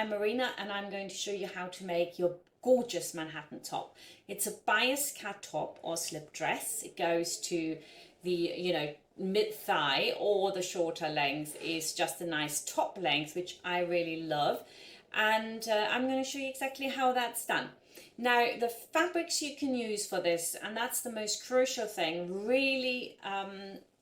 I'm Marina and I'm going to show you how to make your gorgeous Manhattan top. It's a bias cut top or slip dress. It goes to the, mid-thigh, or the shorter length is just a nice top length, which I really love. And I'm going to show you exactly how that's done. Now, the fabrics you can use for this, and that's the most crucial thing, really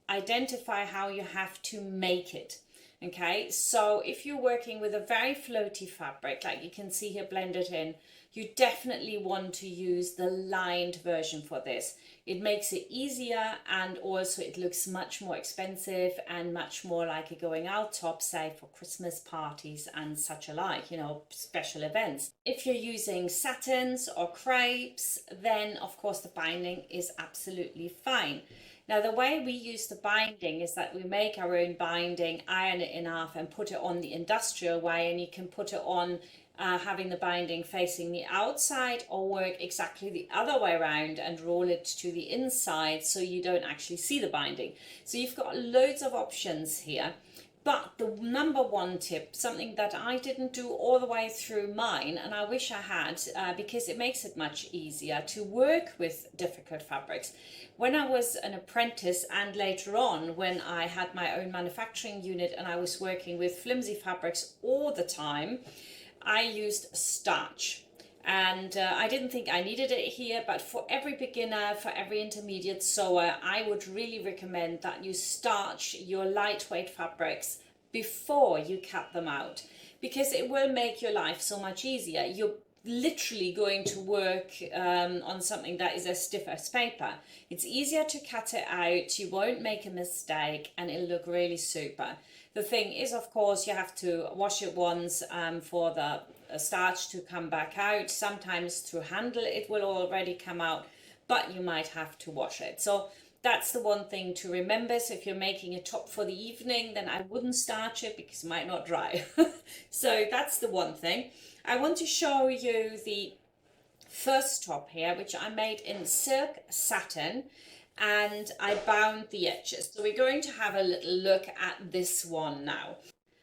identify how you have to make it. Okay, so if you're working with a very floaty fabric, like you can see here blended in, you definitely want to use the lined version for this. It makes it easier, and also it looks much more expensive and much more like a going out top, say for Christmas parties and such alike, special events. If you're using satins or crepes, then of course the binding is absolutely fine. Now, the way we use the binding is that we make our own binding, iron it in half and put it on the industrial way, and you can put it on having the binding facing the outside, or work exactly the other way around and roll it to the inside so you don't actually see the binding. So you've got loads of options here. But the number one tip, something that I didn't do all the way through mine, and I wish I had, because it makes it much easier to work with difficult fabrics. When I was an apprentice, and later on when I had my own manufacturing unit and I was working with flimsy fabrics all the time, I used starch. And I didn't think I needed it here, but for every beginner, for every intermediate sewer, I would really recommend that you starch your lightweight fabrics before you cut them out, because it will make your life so much easier. You're literally going to work on something that is as stiff as paper. It's easier to cut it out, you won't make a mistake, and it'll look really super. The thing is, of course, you have to wash it once for the starch to come back out. Sometimes through handle it will already come out, but you might have to wash it. So that's the one thing to remember. So if you're making a top for the evening, then I wouldn't starch it because it might not dry. So that's the one thing. I want to show you the first top here, which I made in silk satin, and I bound the edges. So we're going to have a little look at this one now.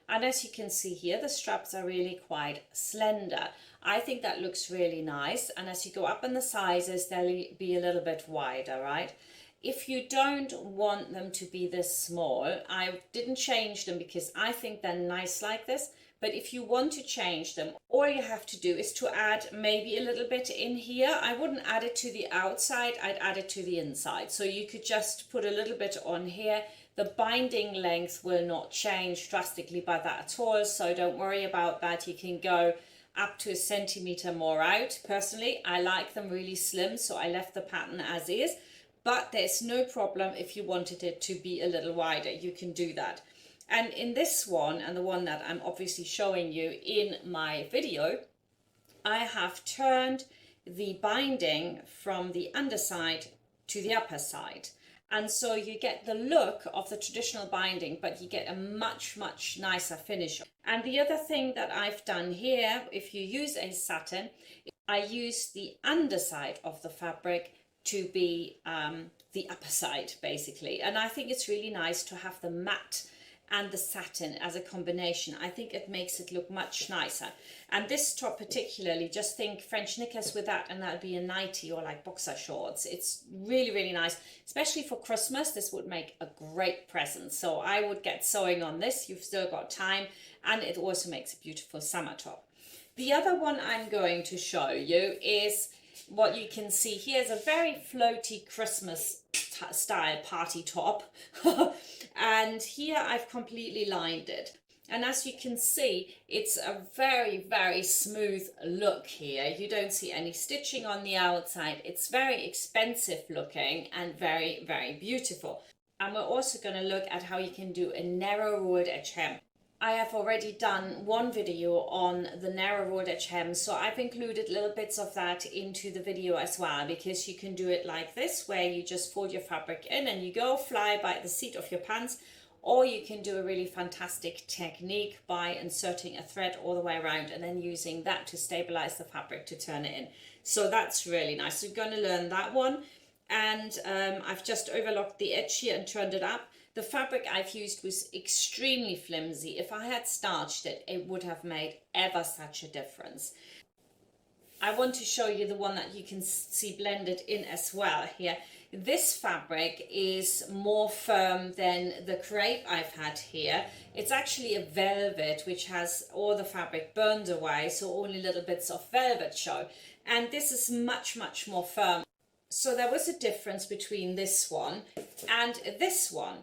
And as you can see here, the straps are really quite slender. I think that looks really nice. And as you go up in the sizes, they'll be a little bit wider, right? If you don't want them to be this small, I didn't change them because I think they're nice like this. But if you want to change them, all you have to do is to add maybe a little bit in here. I wouldn't add it to the outside, I'd add it to the inside. So you could just put a little bit on here. The binding length will not change drastically by that at all, so don't worry about that. You can go up to 1 centimeter more out. Personally, I like them really slim, so I left the pattern as is. But there's no problem if you wanted it to be a little wider, you can do that. And in this one, and the one that I'm obviously showing you in my video, I have turned the binding from the underside to the upper side. And so you get the look of the traditional binding, but you get a much, much nicer finish. And the other thing that I've done here, if you use a satin, I use the underside of the fabric to be the upper side, basically. And I think it's really nice to have the matte and the satin as a combination. I think it makes it look much nicer. And this top particularly, just think French knickers with that, and that'd be a nightie or like boxer shorts. It's really, really nice, especially for Christmas. This would make a great present. So I would get sewing on this. You've still got time, and it also makes a beautiful summer top. The other one I'm going to show you is what you can see here is a very floaty Christmas style party top. And here I've completely lined it. And as you can see, it's a very, very smooth look here. You don't see any stitching on the outside. It's very expensive looking and very, very beautiful. And we're also going to look at how you can do a narrow ruled edge hem. I have already done one video on the narrow ruled edge hem, so I've included little bits of that into the video as well, because you can do it like this, where you just fold your fabric in and you go fly by the seat of your pants, or you can do a really fantastic technique by inserting a thread all the way around and then using that to stabilize the fabric to turn it in. So that's really nice. So we're going to learn that one. and I've just overlocked the edge here and turned it up. The fabric I've used was extremely flimsy. If I had starched it, it would have made ever such a difference. I want to show you the one that you can see blended in as well here. This fabric is more firm than the crepe I've had here. It's actually a velvet which has all the fabric burned away, so only little bits of velvet show. And this is much, much more firm. So there was a difference between this one and this one.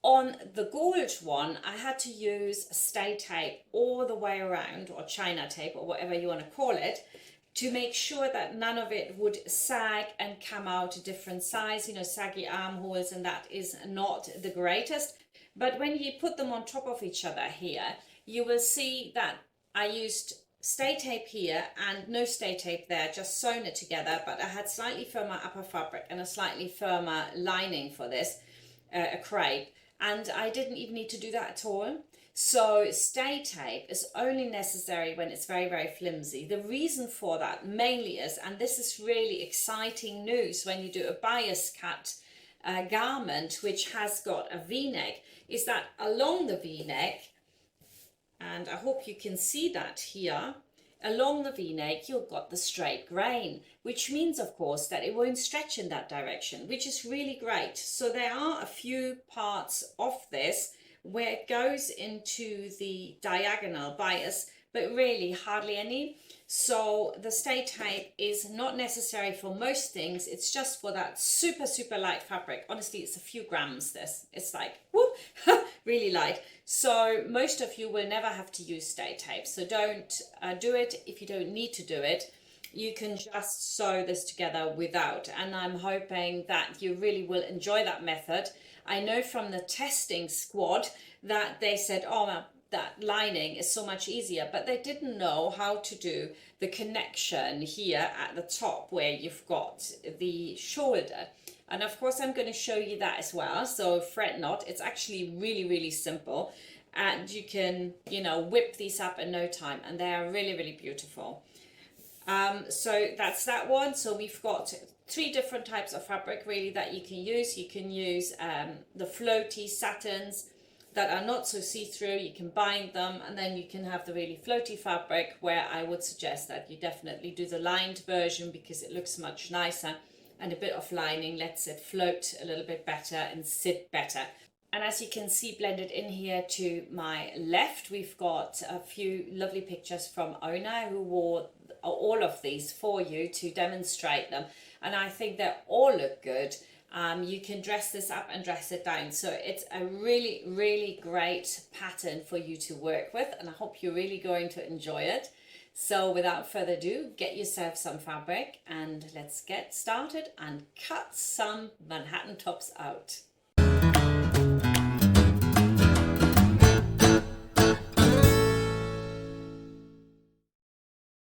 On the gold one, I had to use stay tape all the way around, or China tape, or whatever you want to call it, to make sure that none of it would sag and come out a different size, you know, saggy armholes, and that is not the greatest. But when you put them on top of each other here, you will see that I used stay tape here and no stay tape there, just sewn it together, but I had slightly firmer upper fabric and a slightly firmer lining for this, a crepe. And I didn't even need to do that at all. So stay tape is only necessary when it's very, very flimsy. The reason for that mainly is, and this is really exciting news when you do a bias cut garment which has got a v-neck, is that along the v-neck, and I hope you can see that here, along the v-neck you've got the straight grain, which means of course that it won't stretch in that direction, which is really great. So there are a few parts of this where it goes into the diagonal bias, but really hardly any. So the stay tape is not necessary for most things. It's just for that super, super light fabric. Honestly, it's a few grams this. It's like, whoop, really light. So most of you will never have to use stay tape. So don't do it if you don't need to do it. You can just sew this together without. And I'm hoping that you really will enjoy that method. I know from the testing squad that they said, oh, that lining is so much easier, but they didn't know how to do the connection here at the top where you've got the shoulder. And of course, I'm going to show you that as well. So fret not, it's actually really, really simple. And you can, you know, whip these up in no time, and they are really, really beautiful. So that's that one. So we've got 3 different types of fabric really that you can use. You can use the floaty satins that are not so see-through. You can bind them, and then you can have the really floaty fabric, where I would suggest that you definitely do the lined version because it looks much nicer, and a bit of lining lets it float a little bit better and sit better. And as you can see blended in here to my left, we've got a few lovely pictures from Ona, who wore all of these for you to demonstrate them. And I think they all look good. You can dress this up and dress it down. So it's a really, really great pattern for you to work with. And I hope you're really going to enjoy it. So without further ado, get yourself some fabric and let's get started and cut some Manhattan tops out.